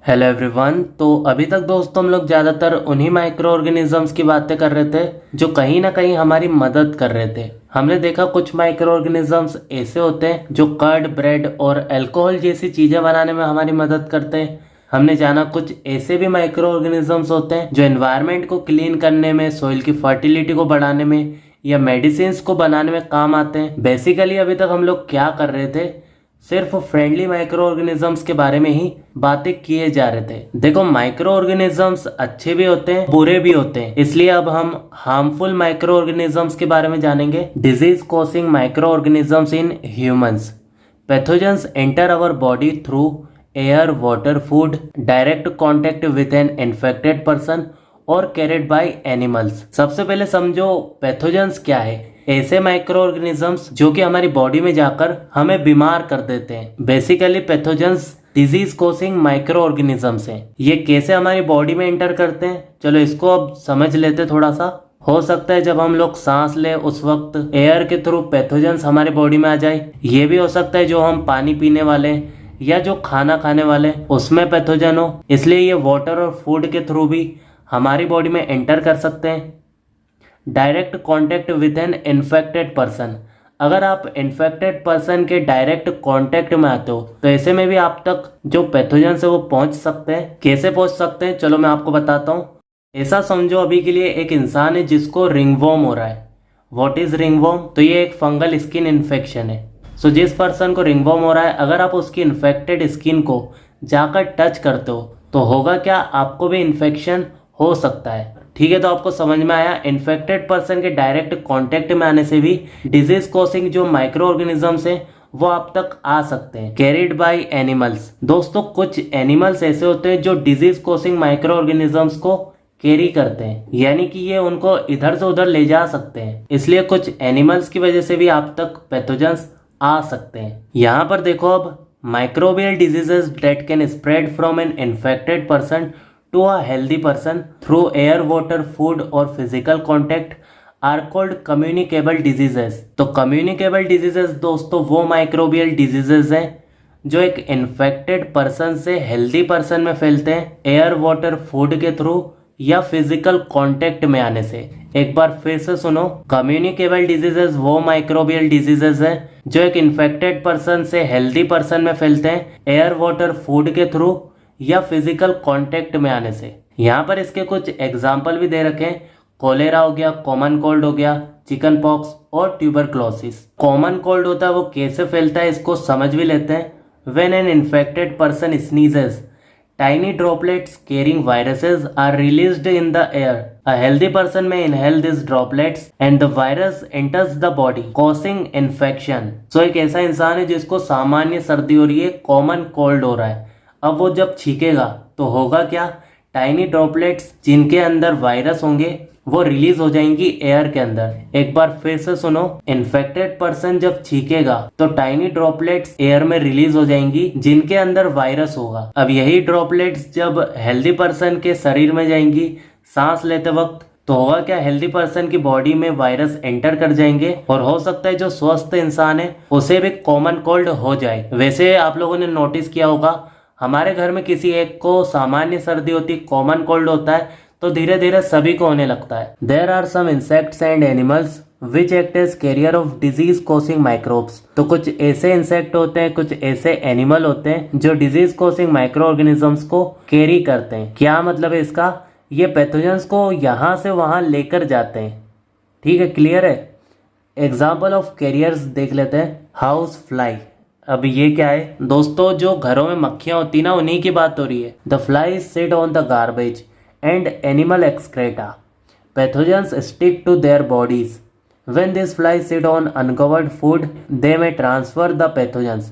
Hello everyone. तो अभी तक दोस्तों हम लोग ज़्यादातर उन्हीं माइक्रो ऑर्गेनिजम्स की बातें कर रहे थे जो कहीं ना कहीं हमारी मदद कर रहे थे। हमने देखा कुछ माइक्रो ऑर्गेनिजम्स ऐसे होते हैं जो कर्ड, ब्रेड और अल्कोहल जैसी चीज़ें बनाने में हमारी मदद करते हैं। हमने जाना कुछ ऐसे भी माइक्रो ऑर्गेनिजम्स होते हैं जो एनवायरनमेंट को क्लीन करने में, सॉइल की फर्टिलिटी को बढ़ाने में या मेडिसिन को बनाने में काम आते हैं। बेसिकली अभी तक हम लोग क्या कर रहे थे, सिर्फ फ्रेंडली माइक्रो ऑर्गेनिजम्स के बारे में ही बातें किए जा रहे थे। देखो, माइक्रो ऑर्गेनिजम्स अच्छे भी होते हैं, बुरे भी होते हैं, इसलिए अब हम हार्मफुल माइक्रो ऑर्गेनिजम्स के बारे में जानेंगे। Disease causing micro organisms in humans. Pathogens enter our body through air, water, food, direct contact with N infected person और कैरिड बाय एनिमल्स। सबसे पहले समझो पैथोजेंस क्या है। ऐसे माइक्रो ऑर्गेनिजम्स जो कि हमारी बॉडी में जाकर हमें बीमार कर देते हैं। Basically pathogens disease causing micro organisms हैं। ये कैसे हमारी बॉडी में एंटर करते हैं, चलो इसको अब समझ लेते थोड़ा सा। हो सकता है जब हम लोग सांस ले उस वक्त एयर के थ्रू पैथोजेंस हमारी बॉडी में आ जाए। ये भी हो सकता है जो हम पानी पीने वाले या जो खाना खाने वाले उसमें पैथोजन हो, इसलिए ये वाटर और फूड के थ्रू भी हमारी बॉडी में एंटर कर सकते हैं। Direct contact with N infected person. अगर आप इन्फेक्टेड पर्सन के डायरेक्ट कांटेक्ट में आते हो तो ऐसे में भी आप तक जो पैथोजन है वो पहुंच सकते हैं। कैसे पहुंच सकते हैं, चलो मैं आपको बताता हूँ। ऐसा समझो अभी के लिए एक इंसान है जिसको रिंगवॉर्म हो रहा है। What is ringworm? तो ये एक फंगल स्किन इन्फेक्शन है। सो जिस पर्सन को रिंगवॉर्म हो रहा है, अगर आप उसकी इन्फेक्टेड स्किन को जाकर टच करते हो तो होगा क्या, आपको भी इन्फेक्शन हो सकता है। ठीक है, तो आपको समझ में आया। इन्फेक्टेड पर्सन के डायरेक्ट कांटेक्ट में आने से भी डिजीज कॉजिंग जो माइक्रो ऑर्गेनिजम्स हैं वो आप तक आ सकते हैं। Carried by animals. दोस्तों, कुछ एनिमल्स ऐसे होते हैं जो डिजीज कॉजिंग माइक्रो ऑर्गेनिजम्स को कैरी करते हैं, यानी कि ये उनको इधर से उधर ले जा सकते हैं। इसलिए कुछ एनिमल्स की वजह से भी आप तक पैथोजेंस आ सकते हैं। यहाँ पर देखो, अब microbial diseases that can spread from N infected person to a healthy person through air, water, food और physical contact are called communicable diseases। तो communicable diseases दोस्तों वो माइक्रोबियल डिजीजेस हैं जो एक इन्फेक्टेड पर्सन से हेल्दी पर्सन में फैलते हैं, एयर, वाटर, फूड के थ्रू या फिजिकल कांटेक्ट में आने से। एक बार फिर से सुनो, कम्युनिकेबल डिजीजेस वो माइक्रोबियल डिजीजेस हैं जो एक इन्फेक्टेड पर्सन से हेल्दी पर्सन में फैलते हैं, एयर, वाटर, फूड के थ्रू या फिजिकल कांटेक्ट में आने से। यहाँ पर इसके कुछ एग्जाम्पल भी दे रखे हैं। कोलेरा हो गया, कॉमन कोल्ड हो गया, चिकन पॉक्स और ट्यूबरक्लोसिस। कॉमन कोल्ड होता है वो कैसे फैलता है इसको समझ भी लेते हैं। When an infected person sneezes, tiny droplets carrying viruses are released in the air. A healthy person may inhale this droplets and the virus enters the body causing infection. So एक ऐसा इंसान है जिसको सामान्य सर्दी हो रही है, कॉमन कोल्ड हो रहा है। अब वो जब छींकेगा तो होगा क्या, टाइनी ड्रॉपलेट्स जिनके अंदर वायरस होंगे वो रिलीज हो जाएंगी एयर के अंदर। एक बार फिर से सुनो, इन्फेक्टेड पर्सन जब छींकेगा तो टाइनी ड्रॉपलेट्स एयर में रिलीज हो जाएंगी जिनके अंदर वायरस होगा। अब यही ड्रॉपलेट्स जब हेल्दी पर्सन के शरीर में जाएंगी सांस लेते वक्त तो होगा क्या, हेल्दी पर्सन की बॉडी में वायरस एंटर कर जाएंगे और हो सकता है जो स्वस्थ इंसान है उसे भी कॉमन कोल्ड हो जाए। वैसे आप लोगों ने नोटिस किया होगा, हमारे घर में किसी एक को सामान्य सर्दी होती, कॉमन कोल्ड होता है तो धीरे धीरे सभी को होने लगता है। There are some insects and animals which act as carrier of disease causing microbes. तो कुछ ऐसे इंसेक्ट होते हैं, कुछ ऐसे एनिमल होते हैं जो डिजीज कॉजिंग माइक्रो ऑर्गेनिजम्स को कैरी करते हैं। क्या मतलब है इसका, ये पैथोजेंस को यहाँ से वहाँ लेकर जाते हैं। ठीक है, क्लियर है। एग्जाम्पल ऑफ कैरियर्स देख लेते हैं। House fly. अब ये क्या है दोस्तों, जो घरों में मक्खियां होती ना उन्हीं की बात हो रही है। The fly sit on the garbage and animal excreta. Pathogens stick to their bodies. When this fly sit on uncovered food they may transfer the pathogens.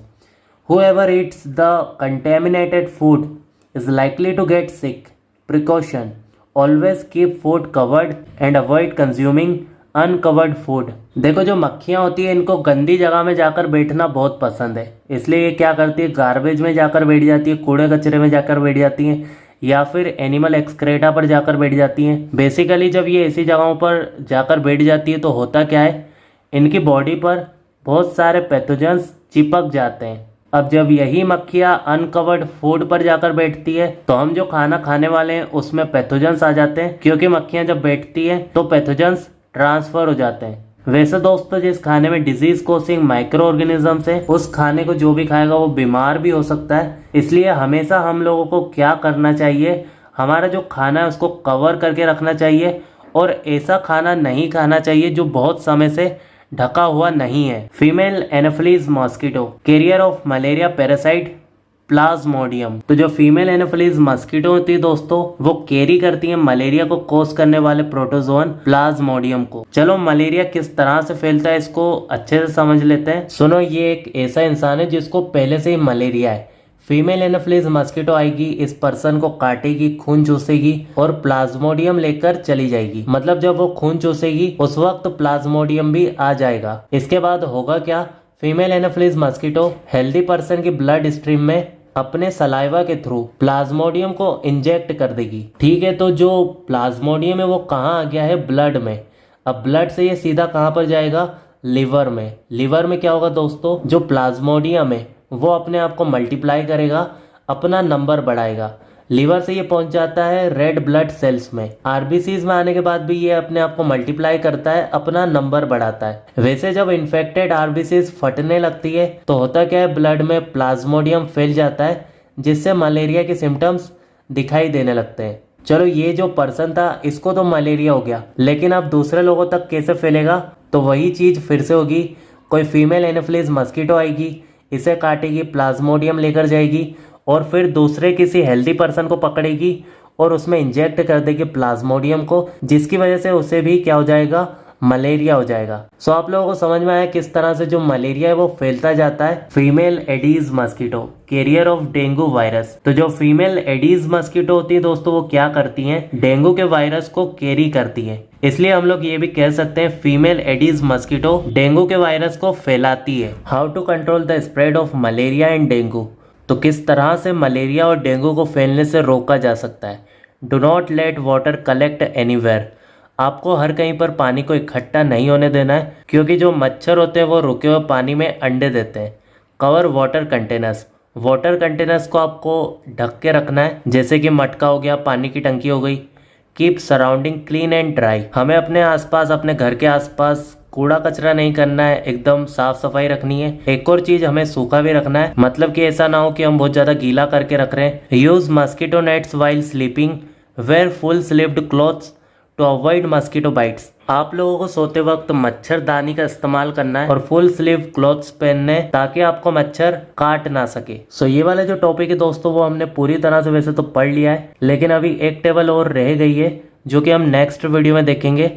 whoever eats the contaminated food is likely to get sick. Precaution: always keep food covered and avoid consuming uncovered food. देखो, जो मक्खियाँ होती है इनको गंदी जगह में जाकर बैठना बहुत पसंद है, इसलिए ये क्या करती है, गार्बेज में जाकर बैठ जाती है, कूड़े कचरे में जाकर बैठ जाती हैं या फिर एनिमल एक्सक्रेटा पर जाकर बैठ जाती हैं। बेसिकली जब ये ऐसी जगहों पर जाकर बैठ जाती है तो होता क्या है, इनकी बॉडी पर बहुत सारे पैथोजेंस चिपक जाते हैं। अब जब यही मक्खियाँ अनकवर्ड फूड पर जाकर बैठती है तो हम जो खाना खाने वाले हैं उसमें पैथोजेंस आ जाते हैं, क्योंकि मक्खियाँ जब बैठती हैं तो पैथोजेंस ट्रांसफर हो जाते हैं। वैसे दोस्तों, जिस खाने में डिजीज कोसिंग माइक्रो ऑर्गेनिजम्स है उस खाने को जो भी खाएगा वो बीमार भी हो सकता है। इसलिए हमेशा हम लोगों को क्या करना चाहिए, हमारा जो खाना है उसको कवर करके रखना चाहिए और ऐसा खाना नहीं खाना चाहिए जो बहुत समय से ढका हुआ नहीं है। Female anopheles mosquito carrier of malaria parasite Plasmodium. तो जो फीमेल एनोफिलीज मस्कीटो होती है दोस्तों, वो कैरी करती है मलेरिया को कोस करने वाले प्रोटोजोन प्लाज्मोडियम को। चलो मलेरिया किस तरह से फैलता है इसको अच्छे से समझ लेते हैं। सुनो, ये एक ऐसा इंसान है जिसको पहले से ही मलेरिया है। फीमेल एनोफिलीज मस्कीटो आएगी, इस पर्सन को काटेगी, खून चूसेगी और प्लाज्मोडियम लेकर चली जाएगी। मतलब जब वो खून चूसेगी उस वक्त प्लाज्मोडियम भी आ जाएगा। इसके बाद होगा क्या, female anopheles mosquito healthy person की ब्लड स्ट्रीम में अपने सलाइवा के थ्रू प्लाज्मोडियम को इंजेक्ट कर देगी। ठीक है, तो जो प्लाज्मोडियम है वो कहाँ आ गया है, ब्लड में। अब ब्लड से ये सीधा कहाँ पर जाएगा, लिवर में। लिवर में क्या होगा दोस्तों, जो प्लाज्मोडियम है वो अपने आप को मल्टीप्लाई करेगा, अपना नंबर बढ़ाएगा। लीवर से ये पहुंच जाता है रेड ब्लड सेल्स में। आरबीसीज में आने के बाद भी ये अपने आप को मल्टीप्लाई करता है, अपना नंबर बढ़ाता है। वैसे जब इन्फेक्टेड आरबीसीज फटने लगती है तो होता क्या है, ब्लड में प्लाज्मोडियम फैल जाता है जिससे मलेरिया के सिम्टम्स दिखाई देने लगते हैं। चलो, ये जो पर्सन था इसको तो मलेरिया हो गया, लेकिन अब दूसरे लोगों तक कैसे फैलेगा, तो वही चीज फिर से होगी। कोई फीमेल एनोफिलीज मस्कीटो आएगी, इसे काटेगी, प्लाज्मोडियम लेकर जाएगी और फिर दूसरे किसी हेल्दी पर्सन को पकड़ेगी और उसमें इंजेक्ट कर देगी प्लाज्मोडियम को, जिसकी वजह से उसे भी क्या हो जाएगा, मलेरिया हो जाएगा। सो आप लोगों को समझ में आया किस तरह से जो मलेरिया है वो फैलता जाता है। Female Aedes mosquito carrier of dengue virus. तो जो फीमेल एडीज मस्कीटो होती है दोस्तों, वो क्या करती हैं, डेंगू के वायरस को कैरी करती हैं। इसलिए हम लोग ये भी कह सकते हैं फीमेल एडीज मस्कीटो डेंगू के वायरस को फैलाती है। How to control the spread of malaria and dengue. तो किस तरह से मलेरिया और डेंगू को फैलने से रोका जा सकता है। Do not let water collect anywhere. आपको हर कहीं पर पानी को इकट्ठा नहीं होने देना है, क्योंकि जो मच्छर होते हैं वो रुके हुए पानी में अंडे देते हैं। Cover water containers. Water containers को आपको ढक के रखना है, जैसे कि मटका हो गया, पानी की टंकी हो गई। Keep surrounding clean and dry. हमें अपने आसपास, अपने घर के आसपास कूड़ा कचरा नहीं करना है, एकदम साफ सफाई रखनी है। एक और चीज, हमें सूखा भी रखना है, मतलब कि ऐसा ना हो कि हम बहुत ज्यादा गीला करके रख रहे हैं। Use mosquito nets while sleeping. Wear full sleeved clothes to avoid mosquito bites. आप लोगों को सोते वक्त मच्छरदानी का इस्तेमाल करना है और फुल स्लीव क्लॉथ्स पहनने, ताकि आपको मच्छर काट ना सके। सो ये वाला जो टॉपिक है दोस्तों वो हमने पूरी तरह से वैसे तो पढ़ लिया है, लेकिन अभी एक टेबल और रह गई है जो कि हम नेक्स्ट वीडियो में देखेंगे।